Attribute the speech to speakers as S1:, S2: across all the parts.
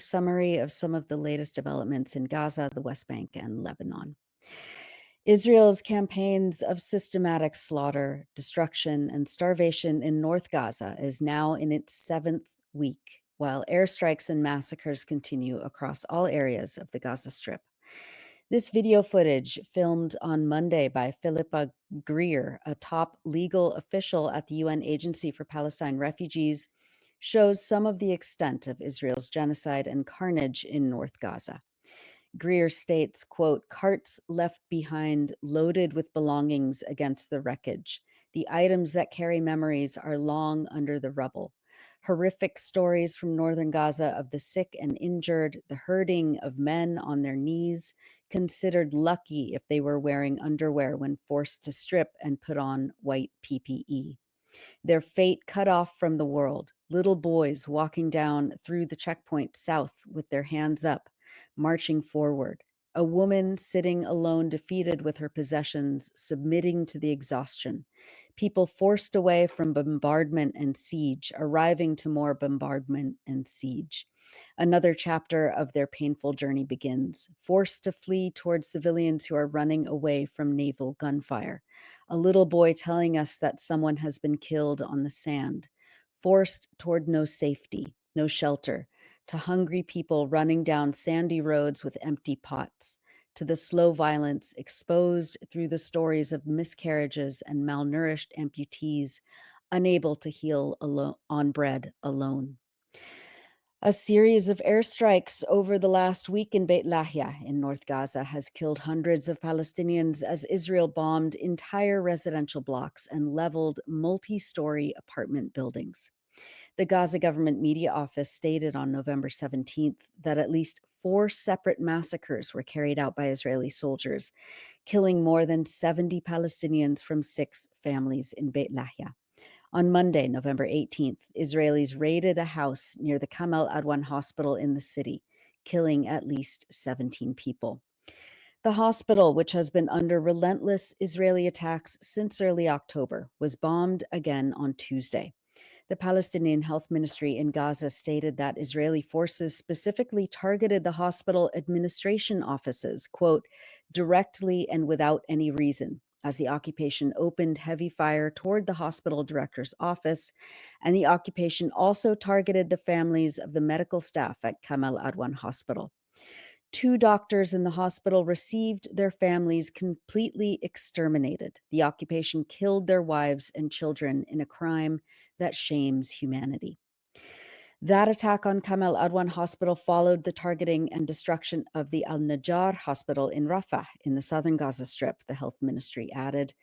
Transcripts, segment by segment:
S1: summary of some of the latest developments in Gaza, the West Bank, and Lebanon. Israel's campaigns of systematic slaughter, destruction, and starvation in North Gaza is now in its 7th week, while airstrikes and massacres continue across all areas of the Gaza Strip. This video footage, filmed on Monday by Philippa Greer, a top legal official at the UN Agency for Palestine Refugees, shows some of the extent of Israel's genocide and carnage in North Gaza. Greer states, quote, "Carts left behind loaded with belongings against the wreckage. The items that carry memories are long under the rubble. Horrific stories from northern Gaza of the sick and injured, the herding of men on their knees, considered lucky if they were wearing underwear when forced to strip and put on white PPE. Their fate cut off from the world, little boys walking down through the checkpoint south with their hands up, marching forward. A woman sitting alone, defeated with her possessions, submitting to the exhaustion. People forced away from bombardment and siege, arriving to more bombardment and siege. Another chapter of their painful journey begins, forced to flee towards civilians who are running away from naval gunfire. A little boy telling us that someone has been killed on the sand, forced toward no safety, no shelter, to hungry people running down sandy roads with empty pots, to the slow violence exposed through the stories of miscarriages and malnourished amputees unable to heal on bread alone. A series of airstrikes over the last week in Beit Lahia in North Gaza has killed hundreds of Palestinians as Israel bombed entire residential blocks and leveled multi-story apartment buildings. The Gaza government media office stated on November 17th that at least 4 separate massacres were carried out by Israeli soldiers, killing more than 70 Palestinians from 6 families in Beit Lahia. On Monday, November 18th, Israelis raided a house near the 𝐓𝐡𝐞 𝐄𝐥𝐞𝐿 hospital in the city, killing at least 17 people. The hospital, which has been under relentless Israeli attacks since early October, was bombed again on Tuesday. The Palestinian Health Ministry in Gaza stated that Israeli forces specifically targeted the hospital administration offices, quote, directly and without any reason, as the occupation opened heavy fire toward the hospital director's office, and the occupation also targeted the families of the medical staff at 𝐓𝐡𝐞 𝐄𝐥𝐞𝐿 hospital. 2 doctors in the hospital received their families completely exterminated. The occupation killed their wives and children in a crime that shames humanity. That attack on 𝐓𝐡𝐞 𝐄𝐥𝐿 hospital followed the targeting and destruction of the Al-Najjar hospital in Rafah in the southern Gaza Strip, the health ministry added.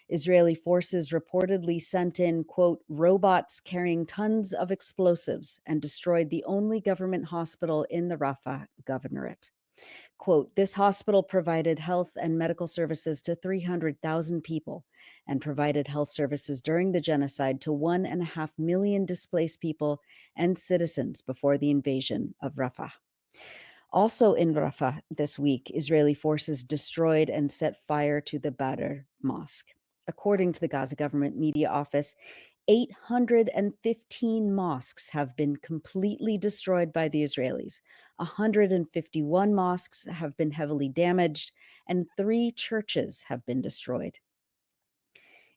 S1: Israeli forces reportedly sent in, quote, robots carrying tons of explosives and destroyed the only government hospital in the Rafah governorate. Quote, this hospital provided health and medical services to 300,000 people and provided health services during the genocide to 1.5 million displaced people and citizens before the invasion of Rafah. Also in Rafah this week, Israeli forces destroyed and set fire to the Badr Mosque. According to the Gaza government media office, 815 mosques have been completely destroyed by the Israelis. 151 mosques have been heavily damaged, and 3 churches have been destroyed.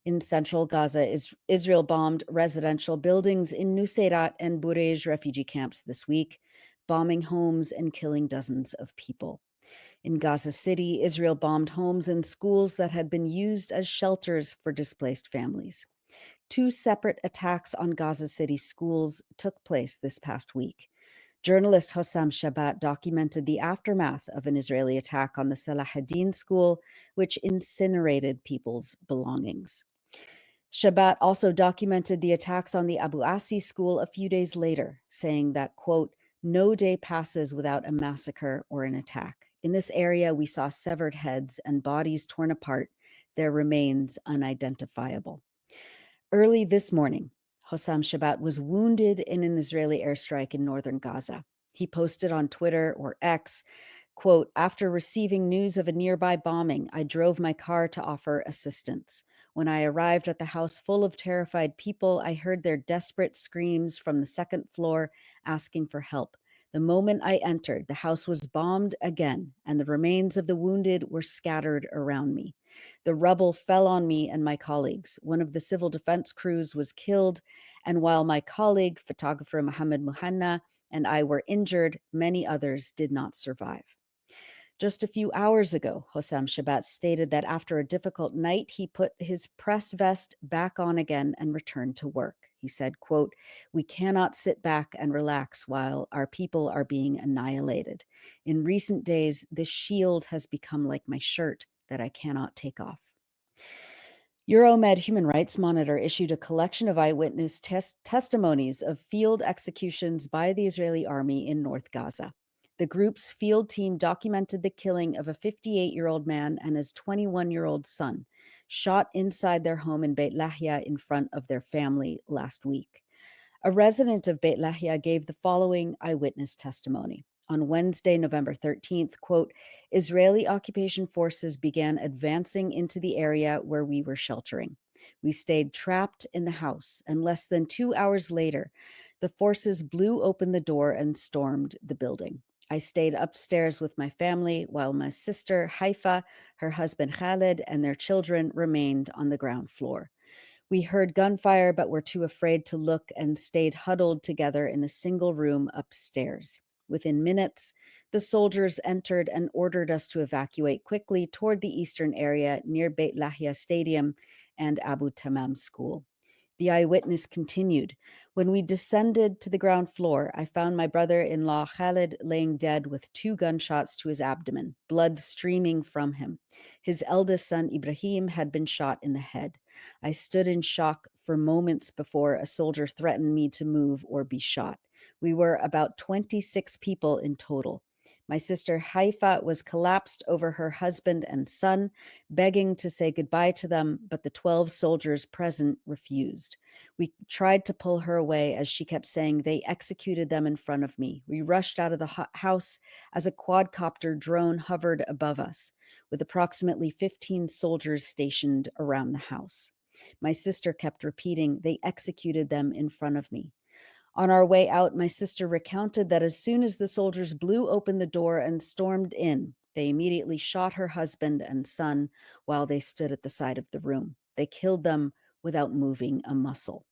S1: In central Gaza, Israel bombed residential buildings in Nuseirat and Burej refugee camps this week, bombing homes and killing dozens of people. In Gaza City, Israel bombed homes and schools that had been used as shelters for displaced families. 2 separate attacks on Gaza City schools took place this past week. Journalist Hossam Shabat documented the aftermath of an Israeli attack on the Salahuddin school, which incinerated people's belongings. Shabat also documented the attacks on the Abu Asi school a few days later, saying that, quote, no day passes without a massacre or an attack. In this area, we saw severed heads and bodies torn apart, their remains unidentifiable. Early this morning, Hossam Shabat was wounded in an Israeli airstrike in northern Gaza. He posted on Twitter or X, quote, after receiving news of a nearby bombing, I drove my car to offer assistance. When I arrived at the house full of terrified people, I heard their desperate screams from the second floor asking for help. The moment I entered, the house was bombed again, and the remains of the wounded were scattered around me. The rubble fell on me and my colleagues. One of the civil defense crews was killed, and while my colleague, photographer Mohammed Muhanna, and I were injured, many others did not survive. Just a few hours ago, Hossam Shabat stated that after a difficult night, he put his press vest back on again and returned to work. He said, quote, "We cannot sit back and relax while our people are being annihilated. In recent days, this shield has become like my shirt that I cannot take off." Euromed Human Rights Monitor issued a collection of eyewitness testimonies of field executions by the Israeli army in North Gaza. The group's field team documented the killing of a 58-year-old man and his 21-year-old son, shot inside their home in Beit Lahia in front of their family last week. A resident of Beit Lahia gave the following eyewitness testimony. On Wednesday, November 13th, quote, "Israeli occupation forces began advancing into the area where we were sheltering. We stayed trapped in the house, and less than 2 hours later, the forces blew open the door and stormed the building. I stayed upstairs with my family while my sister, Haifa, her husband, Khaled, and their children remained on the ground floor. We heard gunfire, but were too afraid to look and stayed huddled together in a single room upstairs. Within minutes, the soldiers entered and ordered us to evacuate quickly toward the eastern area near Beit Lahia Stadium and Abu Tamam School." The eyewitness continued, "When we descended to the ground floor, I found my brother-in-law Khaled laying dead with 2 gunshots to his abdomen, blood streaming from him. His eldest son, Ibrahim, had been shot in the head. I stood in shock for moments before a soldier threatened me to move or be shot. We were about 26 people in total. My sister Haifa was collapsed over her husband and son, begging to say goodbye to them, but the 12 soldiers present refused. We tried to pull her away as she kept saying they executed them in front of me. We rushed out of the house as a quadcopter drone hovered above us, with approximately 15 soldiers stationed around the house. My sister kept repeating, they executed them in front of me. On our way out, my sister recounted that as soon as the soldiers blew open the door and stormed in, they immediately shot her husband and son while they stood at the side of the room. They killed them without moving a muscle.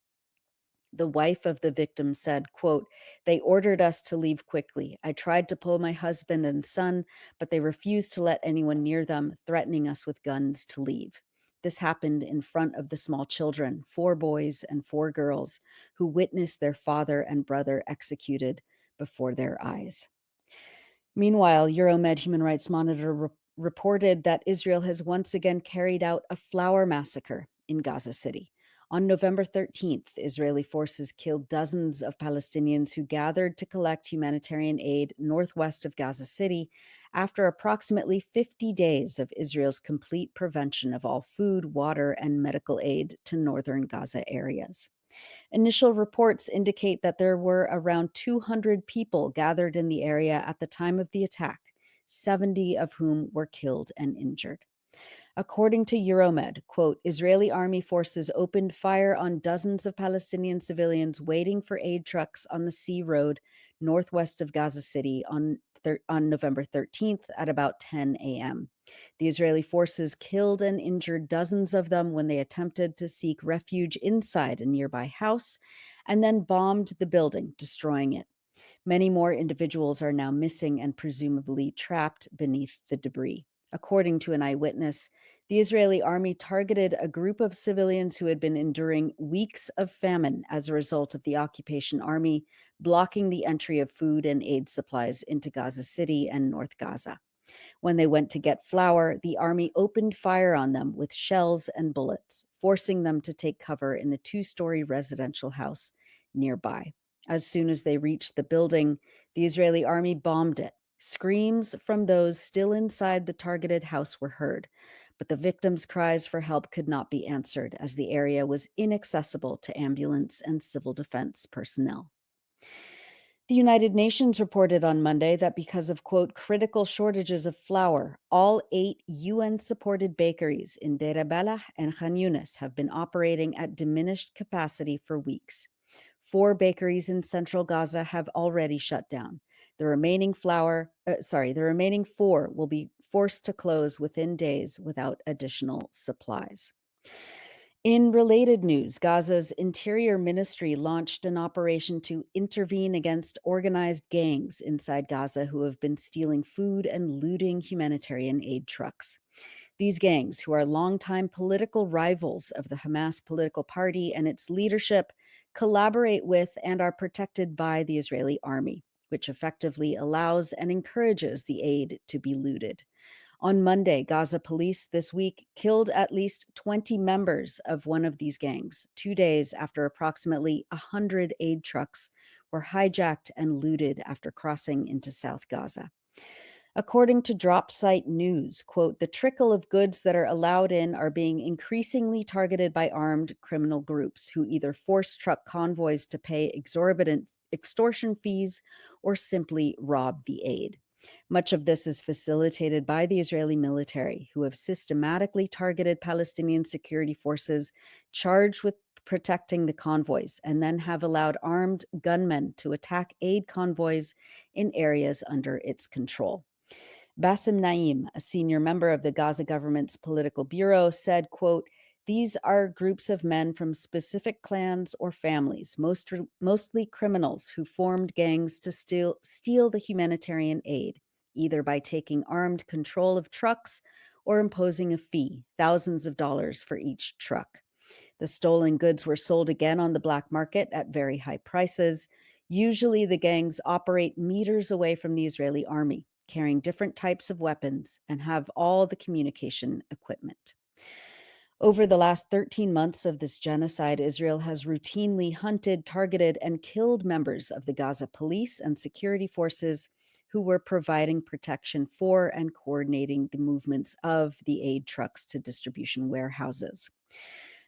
S1: The wife of the victim said, quote, "They ordered us to leave quickly. I tried to pull my husband and son, but they refused to let anyone near them, threatening us with guns to leave. This happened in front of the small children, 4 boys and 4 girls, who witnessed their father and brother executed before their eyes." Meanwhile, Euromed Human Rights Monitor reported that Israel has once again carried out a flower massacre in Gaza City. On November 13th, Israeli forces killed dozens of Palestinians who gathered to collect humanitarian aid northwest of Gaza City after approximately 50 days of Israel's complete prevention of all food, water, and medical aid to northern Gaza areas. Initial reports indicate that there were around 200 people gathered in the area at the time of the attack, 70 of whom were killed and injured. According to Euromed, quote, "Israeli army forces opened fire on dozens of Palestinian civilians waiting for aid trucks on the Sea Road northwest of Gaza City on November 13th at about 10 a.m. The Israeli forces killed and injured dozens of them when they attempted to seek refuge inside a nearby house and then bombed the building, destroying it. Many more individuals are now missing and presumably trapped beneath the debris. According to an eyewitness, the Israeli army targeted a group of civilians who had been enduring weeks of famine as a result of the occupation army blocking the entry of food and aid supplies into Gaza City and North Gaza. When they went to get flour, the army opened fire on them with shells and bullets, forcing them to take cover in a 2-story residential house nearby. As soon as they reached the building, the Israeli army bombed it. Screams from those still inside the targeted house were heard, but the victims' cries for help could not be answered as the area was inaccessible to ambulance and civil defense personnel. The United Nations reported on Monday that because of, quote, "critical shortages of flour, all 8 UN-supported bakeries in Deir el-Balah and Khan Yunis have been operating at diminished capacity for weeks. 4 bakeries in central Gaza have already shut down. The remaining four will be forced to close within days without additional supplies. In related news, Gaza's Interior Ministry launched an operation to intervene against organized gangs inside Gaza who have been stealing food and looting humanitarian aid trucks. These gangs, who are longtime political rivals of the Hamas political party and its leadership, collaborate with and are protected by the Israeli army, which effectively allows and encourages the aid to be looted. On Monday, Gaza police this week killed at least 20 members of one of these gangs, 2 days after approximately 100 aid trucks were hijacked and looted after crossing into South Gaza. According to Drop Site News, quote, the trickle of goods that are allowed in are being increasingly targeted by armed criminal groups who either force truck convoys to pay exorbitant extortion fees or simply rob the aid. Much of this is facilitated by the Israeli military, who have systematically targeted Palestinian security forces charged with protecting the convoys, and then have allowed armed gunmen to attack aid convoys in areas under its control. Bassem Naim, a senior member of the Gaza government's political bureau, said, quote, these are groups of men from specific clans or families, mostly criminals who formed gangs to steal the humanitarian aid, either by taking armed control of trucks or imposing a fee, thousands of dollars for each truck. The stolen goods were sold again on the black market at very high prices. Usually the gangs operate meters away from the Israeli army, carrying different types of weapons and have all the communication equipment. Over the last 13 months of this genocide, Israel has routinely hunted, targeted, and killed members of the Gaza police and security forces who were providing protection for and coordinating the movements of the aid trucks to distribution warehouses.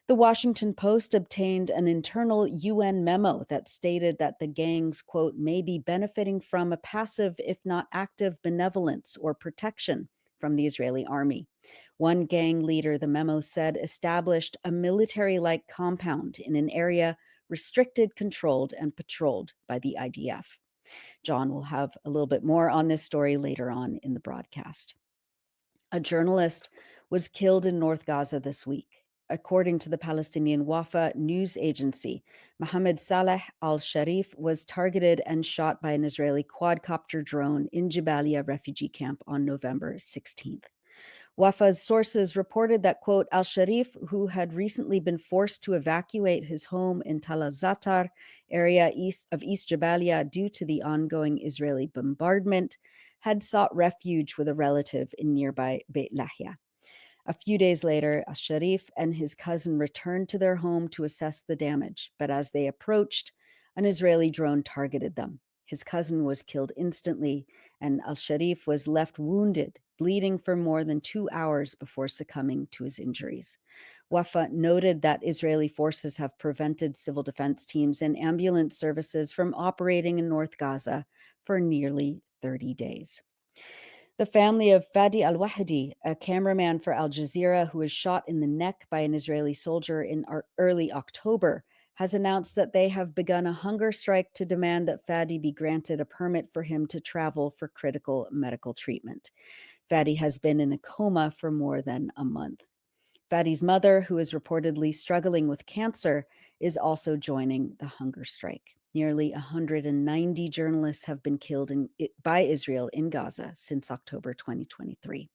S1: The Washington Post obtained an internal UN memo that stated that the gangs, quote, may be benefiting from a passive, if not active, benevolence or protection from the Israeli army. One gang leader, the memo said, established a military-like compound in an area restricted, controlled, and patrolled by the IDF. John will have a little bit more on this story later on in the broadcast. A journalist was killed in North Gaza this week. According to the Palestinian Wafa news agency, Mohammed Saleh al-Sharif was targeted and shot by an Israeli quadcopter drone in Jabalia refugee camp on November 16th. Wafa's sources reported that, quote, al-Sharif, who had recently been forced to evacuate his home in Tal al-Zatar area east of East Jabalia due to the ongoing Israeli bombardment, had sought refuge with a relative in nearby Beit Lahia. A few days later, al-Sharif and his cousin returned to their home to assess the damage, but as they approached, an Israeli drone targeted them. His cousin was killed instantly, and al-Sharif was left wounded, bleeding for more than 2 hours before succumbing to his injuries. Wafa noted that Israeli forces have prevented civil defense teams and ambulance services from operating in North Gaza for nearly 30 days. The family of Fadi al-Wahidi, a cameraman for Al Jazeera who was shot in the neck by an Israeli soldier in early October, has announced that they have begun a hunger strike to demand that Fadi be granted a permit for him to travel for critical medical treatment. Fadi has been in a coma for more than a month. Fadi's mother, who is reportedly struggling with cancer, is also joining the hunger strike. Nearly 190 journalists have been killed by Israel in Gaza since October 2023.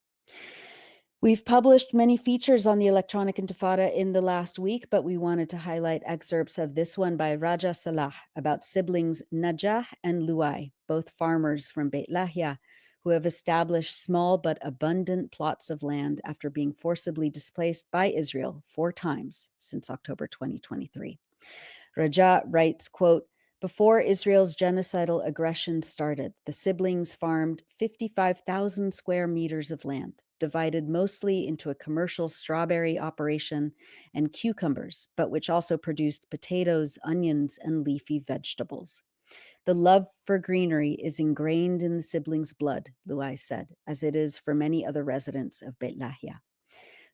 S1: We've published many features on the Electronic Intifada in the last week, but we wanted to highlight excerpts of this one by Raja Salah about siblings Najah and Luai, both farmers from Beit Lahia, who have established small but abundant plots of land after being forcibly displaced by Israel 4 times since October 2023. Raja writes, quote, before Israel's genocidal aggression started, the siblings farmed 55,000 square meters of land, divided mostly into a commercial strawberry operation and cucumbers, but which also produced potatoes, onions, and leafy vegetables. The love for greenery is ingrained in the siblings' blood, Luai said, as it is for many other residents of Beit Lahia.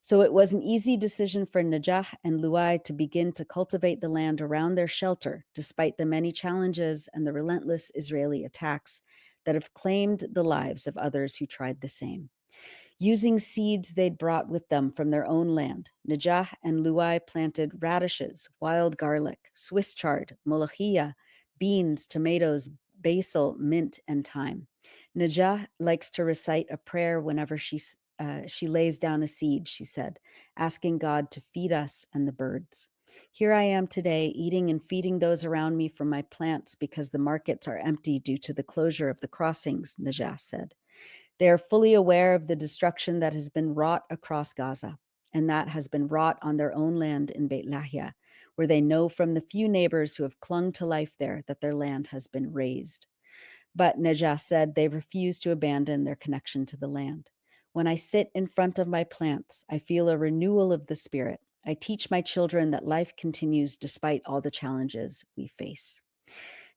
S1: So it was an easy decision for Najah and Luai to begin to cultivate the land around their shelter, despite the many challenges and the relentless Israeli attacks that have claimed the lives of others who tried the same. Using seeds they'd brought with them from their own land, Najah and Luai planted radishes, wild garlic, Swiss chard, molokhia, beans, tomatoes, basil, mint, and thyme. Najah likes to recite a prayer whenever she lays down a seed, she said, asking God to feed us and the birds. Here I am today, eating and feeding those around me from my plants because the markets are empty due to the closure of the crossings, Najah said. They are fully aware of the destruction that has been wrought across Gaza, and that has been wrought on their own land in Beit Lahia, where they know from the few neighbors who have clung to life there that their land has been razed. But Najah said they refuse to abandon their connection to the land. When I sit in front of my plants, I feel a renewal of the spirit. I teach my children that life continues despite all the challenges we face.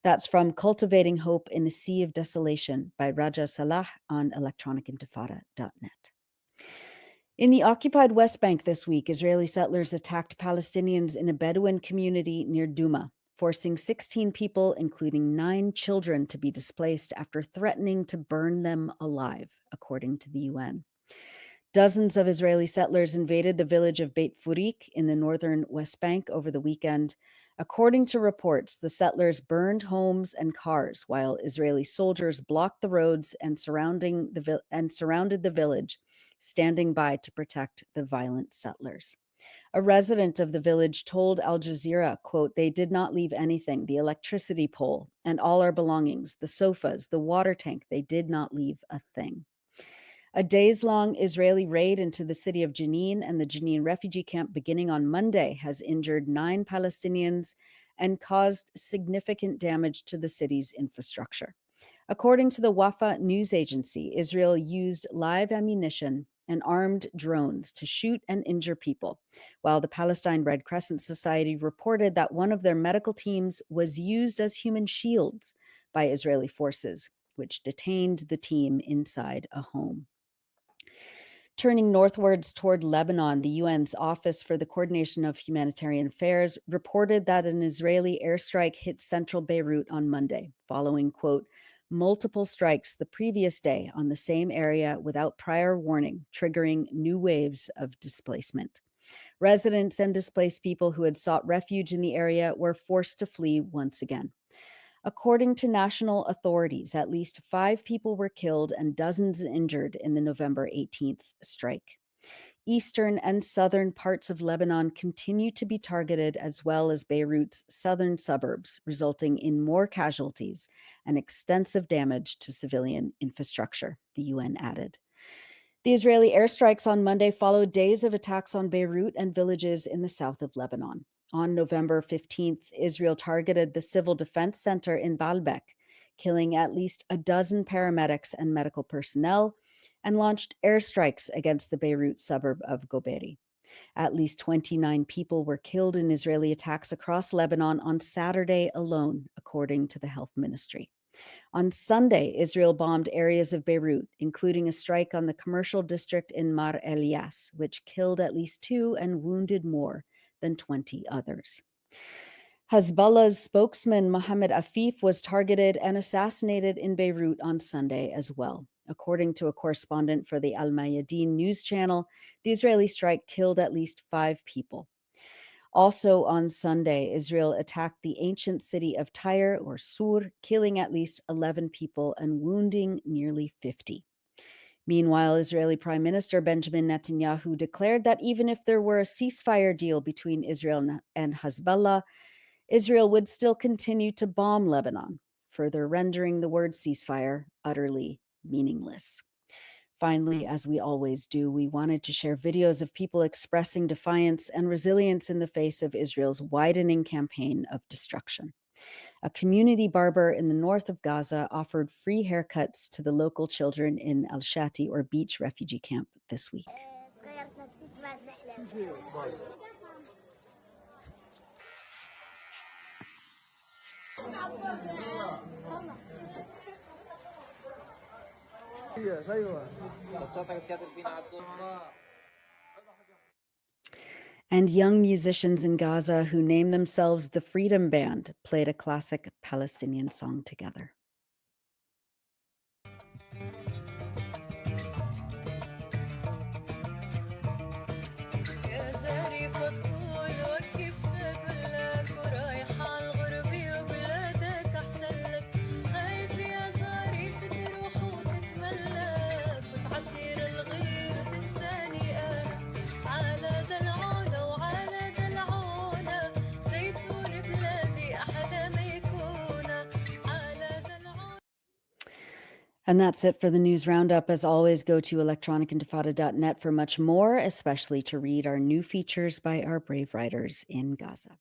S1: That's from Cultivating Hope in a Sea of Desolation by Raja Salah on electronicintifada.net. In the occupied West Bank this week, Israeli settlers attacked Palestinians in a Bedouin community near Duma, forcing 16 people, including 9 children, to be displaced after threatening to burn them alive, according to the UN. Dozens of Israeli settlers invaded the village of Beit Furik in the northern West Bank over the weekend. According to reports, the settlers burned homes and cars while Israeli soldiers blocked the roads and surrounded the village, standing by to protect the violent settlers. A resident of the village told Al Jazeera, quote, "They did not leave anything, the electricity pole and all our belongings, the sofas, the water tank, they did not leave a thing." A days-long Israeli raid into the city of Jenin and the Jenin refugee camp beginning on Monday has injured 9 Palestinians and caused significant damage to the city's infrastructure. According to the Wafa news agency, Israel used live ammunition and armed drones to shoot and injure people, while the Palestine Red Crescent Society reported that one of their medical teams was used as human shields by Israeli forces, which detained the team inside a home. Turning northwards toward Lebanon, the UN's Office for the Coordination of Humanitarian Affairs reported that an Israeli airstrike hit central Beirut on Monday, following, quote, multiple strikes the previous day on the same area without prior warning, triggering new waves of displacement. Residents and displaced people who had sought refuge in the area were forced to flee once again. According to national authorities, at least 5 people were killed and dozens injured in the November 18th strike. Eastern and southern parts of Lebanon continue to be targeted, as well as Beirut's southern suburbs, resulting in more casualties and extensive damage to civilian infrastructure, the UN added. The Israeli airstrikes on Monday followed days of attacks on Beirut and villages in the south of Lebanon. On November 15th, Israel targeted the Civil Defense Center in Baalbek, killing at least a dozen paramedics and medical personnel, and launched airstrikes against the Beirut suburb of Goberi. At least 29 people were killed in Israeli attacks across Lebanon on Saturday alone, according to the health ministry. On Sunday, Israel bombed areas of Beirut, including a strike on the commercial district in Mar Elias, which killed at least 2 and wounded more than 20 others. Hezbollah's spokesman Mohammed Afif was targeted and assassinated in Beirut on Sunday as well. According to a correspondent for the Al Mayadeen news channel, the Israeli strike killed at least 5 people. Also on Sunday, Israel attacked the ancient city of Tyre, or Sur, killing at least 11 people and wounding nearly 50. Meanwhile, Israeli Prime Minister Benjamin Netanyahu declared that even if there were a ceasefire deal between Israel and Hezbollah, Israel would still continue to bomb Lebanon, further rendering the word ceasefire utterly meaningless. Finally, as we always do, we wanted to share videos of people expressing defiance and resilience in the face of Israel's widening campaign of destruction. A community barber in the north of Gaza offered free haircuts to the local children in Al-Shati, or beach refugee camp, this week. And young musicians in Gaza who name themselves the Freedom Band played a classic Palestinian song together.
S2: بقول وقف تقولك ورايحة الغربي وبلادك أحسن لك خايف يا صاري تروح وتتملك وتعشير الغير وتنساني أنا على دلعونة وعلى دلعونة زيتون بلادي أحلى ما يكون على دلعونة.
S1: And that's it for the news roundup. As always, go to electronicintifada.net for much more, especially to read our new features by our brave writers in Gaza.